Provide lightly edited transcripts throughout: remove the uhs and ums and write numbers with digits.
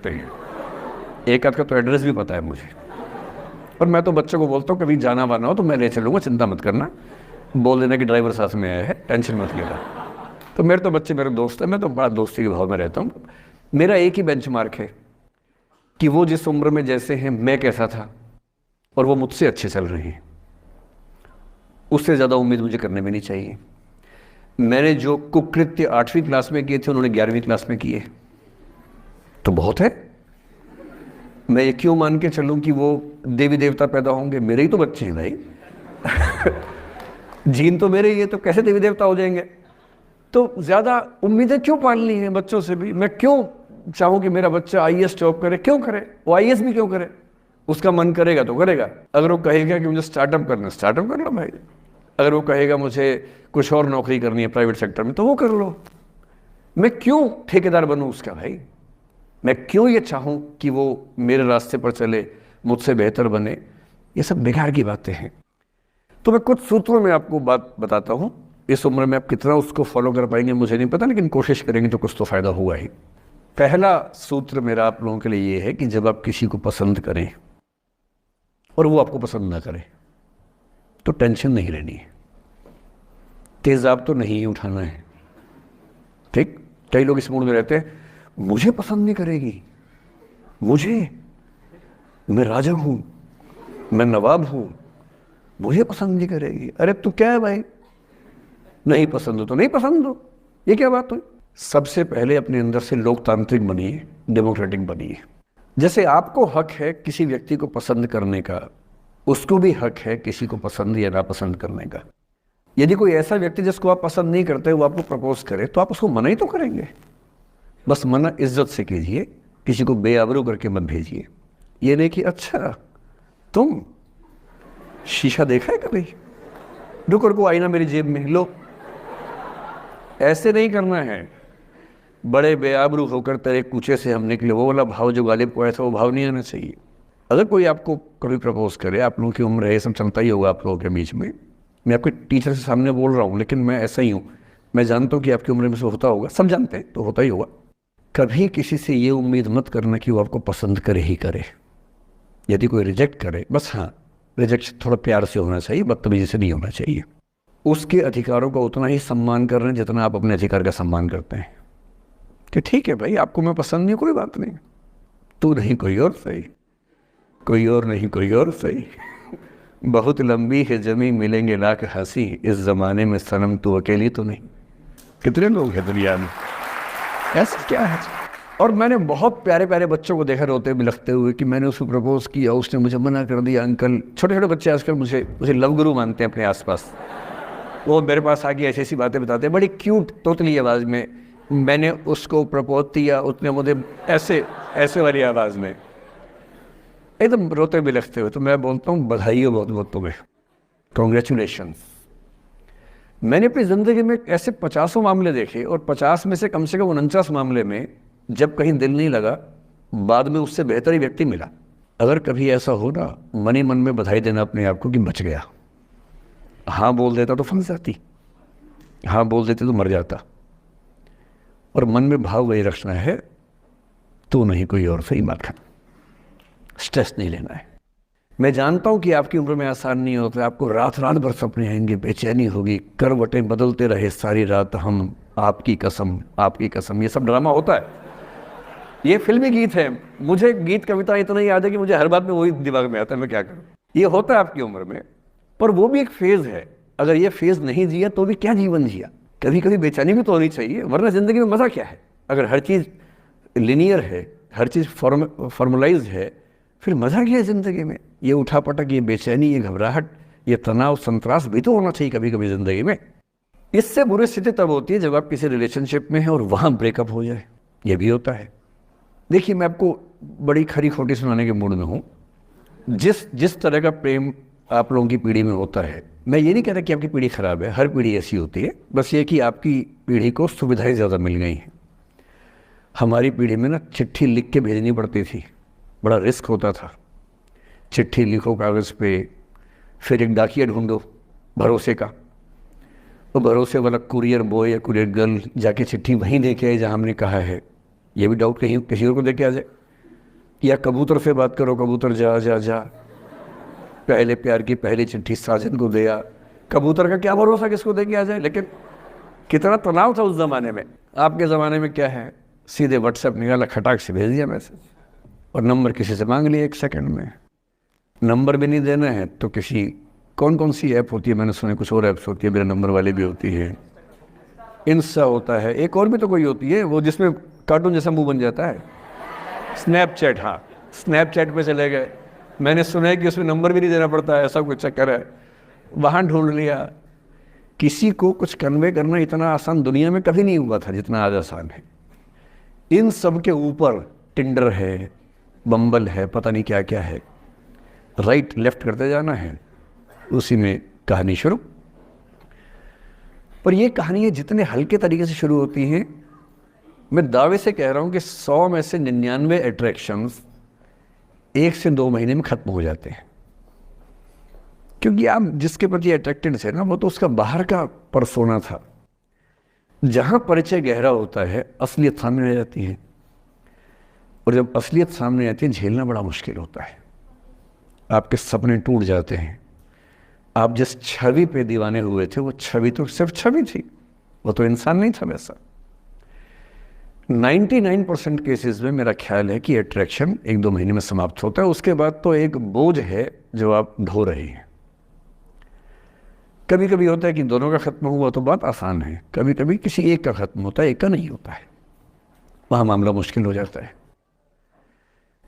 एक आध का तो एड्रेस भी पता है मुझे। और मैं तो बच्चों को बोलता हूँ कभी जाना वाना हो तो मैं ले चलूँगा, चिंता मत करना, बोल देना कि ड्राइवर साथ में आया है, टेंशन मत लेना। तो मेरे तो बच्चे मेरे दोस्त हैं, मैं तो बड़ा दोस्ती के भाव में रहता हूँ। मेरा एक ही बेंचमार्क है कि वो जिस उम्र में जैसे हैं मैं कैसा था और वो मुझसे अच्छे चल रहे हैं, उससे ज़्यादा उम्मीद मुझे करने में नहीं चाहिए। मैंने जो कुकृत्य 8वीं क्लास में किए थे उन्होंने 11वीं क्लास में किए तो बहुत है। मैं ये क्यों मान के चलूं कि वो देवी देवता पैदा होंगे? मेरे ही तो बच्चे हैं भाई। जीन तो मेरे ही है, तो कैसे देवी देवता हो जाएंगे? तो ज़्यादा उम्मीदें क्यों पालनी है बच्चों से भी? मैं क्यों चाहूँ कि मेरा बच्चा आईएएस जॉब करे? क्यों करे? वो आईएएस भी क्यों करे? उसका मन करेगा तो करेगा। अगर वो कहेगा कि मुझे स्टार्टअप करना, स्टार्टअप कर लो भाई। अगर वो कहेगा मुझे कुछ और नौकरी करनी है प्राइवेट सेक्टर में, तो वो कर लो। मैं क्यों ठेकेदार बनूं उसका भाई? मैं क्यों ये चाहूं कि वो मेरे रास्ते पर चले, मुझसे बेहतर बने? ये सब बेकार की बातें हैं। तो मैं कुछ सूत्रों में आपको बात बताता हूं। इस उम्र में आप कितना उसको फॉलो कर पाएंगे मुझे नहीं पता, लेकिन कोशिश करेंगे तो कुछ तो फायदा हुआ ही। पहला सूत्र मेरा आप लोगों के लिए ये है कि जब आप किसी को पसंद करें और वो आपको पसंद ना करे तो टेंशन नहीं लेनी है, तेजाब तो नहीं उठाना है। ठीक? कई लोग इस मूड में रहते हैं, मुझे पसंद नहीं करेगी, मैं राजा हूं, मैं नवाब हूं, मुझे पसंद नहीं करेगी। अरे तू क्या है भाई? नहीं पसंद हो तो नहीं पसंद हो, ये क्या बात हुई? सबसे पहले अपने अंदर से लोकतांत्रिक बनिए, डेमोक्रेटिक बनिए। जैसे आपको हक है किसी व्यक्ति को पसंद करने का, उसको भी हक है किसी को पसंद या नापसंद करने का। यदि कोई ऐसा व्यक्ति जिसको आप पसंद नहीं करते वो आपको प्रपोज करे तो आप उसको मना ही तो करेंगे। बस मना इज्जत से कीजिए, किसी को बेआबरू करके मत भेजिए। ये नहीं कि अच्छा तुम शीशा देखा है कभी, रुको रुको आईना मेरी जेब में लो, ऐसे नहीं करना है। बड़े बेआबरू होकर तेरे कूचे से हम निकले, वो वाला भाव जो गालिब को आया था वो भाव नहीं आना चाहिए। अगर कोई आपको कभी प्रपोज करे, आप लोगों की उम्र है, ये सब चलता ही होगा आप लोगों के बीच में, मैं आपके टीचर से सामने बोल रहा हूँ लेकिन मैं ऐसा ही हूँ, मैं जानता हूँ कि आपकी उम्र में से होता होगा, सब जानते हैं तो होता ही होगा। कभी किसी से ये उम्मीद मत करना कि वो आपको पसंद करे ही करे। यदि कोई रिजेक्ट करे, बस हाँ रिजेक्शन थोड़ा प्यार से होना चाहिए, बदतमीजी से नहीं होना चाहिए। उसके अधिकारों का उतना ही सम्मान कर रहे हैं जितना आप अपने अधिकार का सम्मान करते हैं। कि ठीक है भाई, आपको मैं पसंद नहीं, कोई बात नहीं, तू नहीं कोई और सही, कोई और नहीं कोई और सही। बहुत लंबी है जमी मिलेंगे लाख हंसी, इस जमाने में सनम तू अकेली तो नहीं। कितने लोग हैं दुनिया में, ऐसा क्या है? और मैंने बहुत प्यारे प्यारे बच्चों को देखा रोते बिलखते हुए कि मैंने उसको प्रपोज किया, उसने मुझे मना कर दिया। अंकल, छोटे छोटे बच्चे आजकल मुझे लव गुरु मानते हैं अपने आसपास। वो मेरे पास आके ऐसी ऐसी बातें बताते हैं बड़ी क्यूट तोतली आवाज़ में, मैंने उसको प्रपोज किया, उसने मुझे ऐसे वाली आवाज़ में एकदम रोते बिलखते हुए। तो मैं बोलता हूँ बधाई हो बहुत बहुत तुम्हें, कॉन्ग्रेचुलेशन। मैंने अपनी ज़िंदगी में ऐसे 50 मामले देखे और 50 में से कम 49 मामले में जब कहीं दिल नहीं लगा, बाद में उससे बेहतर ही व्यक्ति मिला। अगर कभी ऐसा हो ना, मन ही मन में बधाई देना अपने आप को कि बच गया। हाँ बोल देता तो फंस जाती, हाँ बोल देते तो मर जाता। और मन में भाव वही रखना है, तो नहीं कोई और, सही बात है। स्ट्रेस नहीं लेना है। मैं जानता हूं कि आपकी उम्र में आसान नहीं होता, आपको रात रात भर सपने आएंगे, बेचैनी होगी, करवटें बदलते रहे सारी रात हम, आपकी कसम आपकी कसम। ये सब ड्रामा होता है, ये फिल्मी गीत है। मुझे गीत कविता इतना याद है कि मुझे हर बात में वही दिमाग में आता है, मैं क्या करूं। ये होता है आपकी उम्र में, पर वो भी एक फेज है। अगर ये फेज नहीं जिया तो भी क्या जीवन जिया? कभी कभी बेचैनी भी तो होनी चाहिए, वरना जिंदगी में मजा क्या है? अगर हर चीज लिनियर है, हर चीज फॉर्मुलाइज है, फिर मजा क्या है जिंदगी में? ये उठापटक, ये बेचैनी, ये घबराहट, ये तनाव, संतरास भी तो होना चाहिए कभी कभी जिंदगी में। इससे बुरी स्थिति तब होती है जब आप किसी रिलेशनशिप में हैं और वहां ब्रेकअप हो जाए, ये भी होता है। देखिए, मैं आपको बड़ी खरी खोटी सुनाने के मूड में हूँ। जिस तरह का प्रेम आप लोगों की पीढ़ी में होता है, मैं ये नहीं कह रहा कि आपकी पीढ़ी खराब है, हर पीढ़ी ऐसी होती है, बस ये कि आपकी पीढ़ी को सुविधाएं ज़्यादा मिल गई हैं। हमारी पीढ़ी में ना चिट्ठी लिख के भेजनी पड़ती थी, बड़ा रिस्क होता था। चिट्ठी लिखो कागज़ पे, फिर एक डाकिया ढूंढो भरोसे का, तो भरोसे वाला कुरियर बॉय या कुरियर गर्ल जाके चिट्ठी वहीं दे के आए जहाँ हमने कहा है। ये भी डाउट कहीं किसी और को दे के आ जाए। या कबूतर से बात करो, कबूतर जा जा जा, पहले प्यार की पहली चिट्ठी साजन को दे आ। कबूतर का क्या भरोसा किसको दे के आ जाए। लेकिन कितना तनाव था उस ज़माने में। आपके ज़माने में क्या है, सीधे व्हाट्सएप निकाला, खटाक से भेज दिया मैसेज, और नंबर किसी से मांग लिया 1 सेकंड में। नंबर भी नहीं देना है तो किसी, कौन कौन सी ऐप होती है, मैंने सुना कुछ और ऐप्स होती है, मेरा नंबर वाली भी होती है, इंस्टा होता है, एक और भी तो कोई होती है वो जिसमें कार्टून जैसा मुंह बन जाता है, स्नैपचैट। हाँ, स्नैपचैट पे चले गए। मैंने सुना है कि उसमें नंबर भी नहीं देना पड़ता है, ऐसा कुछ चक्कर है। वहाँ ढूंढ लिया। किसी को कुछ कन्वे करना इतना आसान दुनिया में कभी नहीं हुआ था जितना आज आसान है। इन सब के ऊपर टिंडर है, बम्बल है, पता नहीं क्या क्या है, राइट लेफ्ट करते जाना है, उसी में कहानी शुरू। पर ये कहानियाँ जितने हल्के तरीके से शुरू होती हैं, मैं दावे से कह रहा हूँ कि 100 में से 99 अट्रैक्शंस 1 से 2 महीने में ख़त्म हो जाते हैं। क्योंकि आप जिसके प्रति अट्रैक्टेड थे ना, वो तो उसका बाहर का परसोना था। जहाँ परिचय गहरा होता है, असलियत सामने आ जाती है, और जब असलियत सामने आती है, झेलना बड़ा मुश्किल होता है। आपके सपने टूट जाते हैं। आप जिस छवि पे दीवाने हुए थे, वो छवि तो सिर्फ छवि थी, वो तो इंसान नहीं था वैसा। 99% केसेस में मेरा ख्याल है कि अट्रैक्शन 1-2 महीने में समाप्त होता है। उसके बाद तो एक बोझ है जो आप ढो रहे हैं। कभी कभी होता है कि दोनों का खत्म हुआ तो बात आसान है, कभी कभी किसी एक का खत्म होता है, एक का नहीं होता है, वहाँ मामला मुश्किल हो जाता है।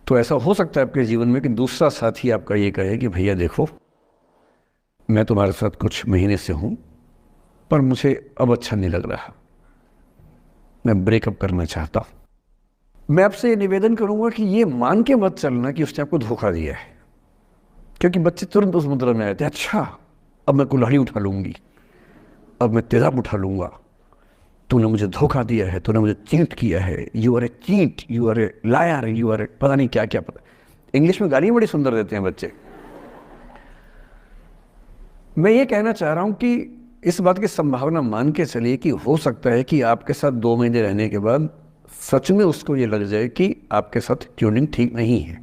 तो ऐसा हो सकता है आपके जीवन में कि दूसरा साथी आपका ये कहे कि भैया देखो, मैं तुम्हारे साथ कुछ महीने से हूँ, पर मुझे अब अच्छा नहीं लग रहा, मैं ब्रेकअप करना चाहता हूँ। मैं आपसे ये निवेदन करूँगा कि ये मान के मत चलना कि उसने आपको धोखा दिया है, क्योंकि बच्चे तुरंत उस मुद्रा में आते हैं, अच्छा अब मैं कुल्हाड़ी उठा लूँगी, अब मैं तेजाब उठा लूँगा, तूने मुझे धोखा दिया है, तूने मुझे चीट किया है, you are a cheat, you are a liar, you are a पता नहीं क्या क्या। पता, इंग्लिश में गालियाँ बड़ी सुंदर देते हैं बच्चे। मैं ये कहना चाह रहा हूँ कि इस बात की संभावना मान के चलिए कि हो सकता है कि आपके साथ 2 महीने रहने के बाद सच में उसको ये लग जाए कि आपके साथ ट्यूनिंग ठीक नहीं है,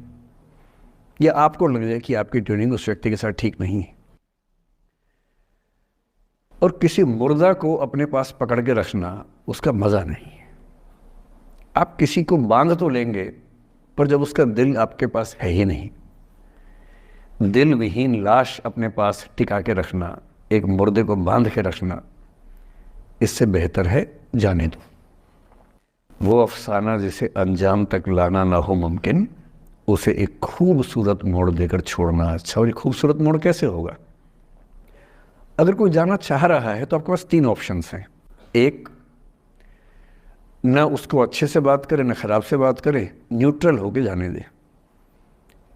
या आपको लग जाए कि आपकी ट्यूनिंग उस व्यक्ति के साथ ठीक नहीं है। और किसी मुर्दा को अपने पास पकड़ के रखना उसका मज़ा नहीं है। आप किसी को बांध तो लेंगे, पर जब उसका दिल आपके पास है ही नहीं, दिल विहीन लाश अपने पास टिका के रखना, एक मुर्दे को बांध के रखना, इससे बेहतर है जाने दो। वो अफसाना जिसे अंजाम तक लाना ना हो मुमकिन, उसे एक खूबसूरत मोड़ देकर छोड़ना अच्छा। और ये खूबसूरत मोड़ कैसे होगा? अगर कोई जाना चाह रहा है तो आपके पास 3 ऑप्शंस हैं। एक, ना उसको अच्छे से बात करे, ना खराब से बात करे, न्यूट्रल होके जाने दे।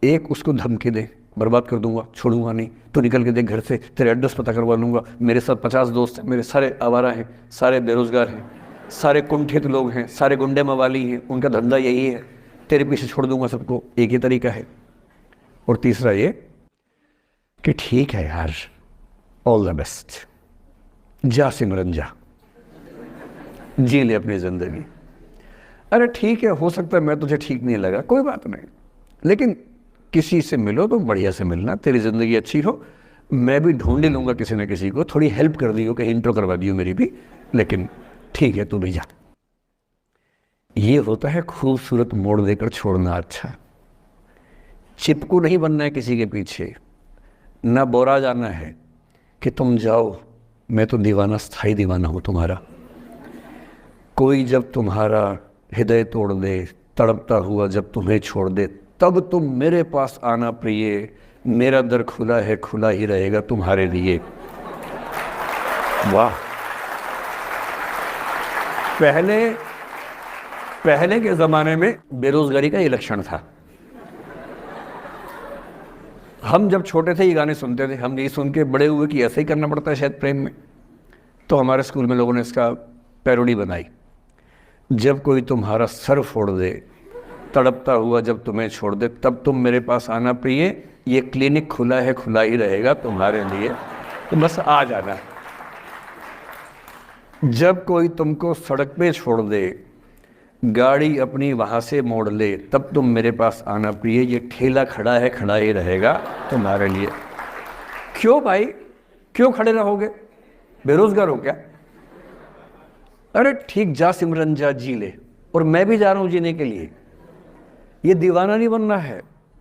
एक, उसको धमकी दे, बर्बाद कर दूंगा, छोड़ूंगा नहीं, तो निकल के देख घर से, तेरे एड्रेस पता करवा लूंगा, मेरे साथ 50 दोस्त हैं, मेरे सारे आवारा हैं, सारे बेरोजगार हैं, सारे कुंठित लोग हैं, सारे गुंडे मवाली हैं, उनका धंधा यही है, तेरे पीछे छोड़ दूंगा सबको। एक ही तरीका है। और तीसरा ये कि ठीक है यार, ऑल द बेस्ट, जा सिमरन जा, जी ले अपनी जिंदगी। अरे ठीक है, हो सकता है मैं तुझे ठीक नहीं लगा, कोई बात नहीं, लेकिन किसी से मिलो तो बढ़िया से मिलना, तेरी ज़िंदगी अच्छी हो। मैं भी ढूंढ लूँगा किसी न किसी को, थोड़ी हेल्प कर दियो, कहीं इंट्रो करवा दियो मेरी भी, लेकिन ठीक है तू भी जा। ये होता है खूबसूरत मोड़ देकर छोड़ना अच्छा। चिपकू नहीं बनना है किसी के पीछे, ना बोरा जाना है कि तुम जाओ, मैं तो दीवाना, स्थायी दीवाना हूँ तुम्हारा। कोई जब तुम्हारा हृदय तोड़ दे, तड़पता हुआ जब तुम्हें छोड़ दे, तब तुम मेरे पास आना प्रिय, मेरा दर खुला है, खुला ही रहेगा तुम्हारे लिए। वाह। पहले के ज़माने में बेरोजगारी का ये लक्षण था। हम जब छोटे थे ये गाने सुनते थे, हम ये सुन के बड़े हुए कि ऐसे ही करना पड़ता है शायद प्रेम में। तो हमारे स्कूल में लोगों ने इसका पैरोडी बनाई, जब कोई तुम्हारा सर फोड़ दे, तड़पता हुआ जब तुम्हें छोड़ दे, तब तुम मेरे पास आना प्रिय, ये क्लिनिक खुला है, खुला ही रहेगा तुम्हारे लिए, तो बस आ जाना। जब कोई तुमको सड़क पे छोड़ दे, गाड़ी अपनी वहाँ से मोड़ ले तब तुम मेरे पास आना प्रिय, ये ठेला खड़ा है खड़ा ही रहेगा तुम्हारे लिए। क्यों भाई, क्यों खड़े रहोगे, बेरोजगार हो क्या? अरे ठीक, जा सिमरन जा, जी ले, और मैं भी जा रहा हूँ जीने के लिए। ये दीवाना नहीं बनना है।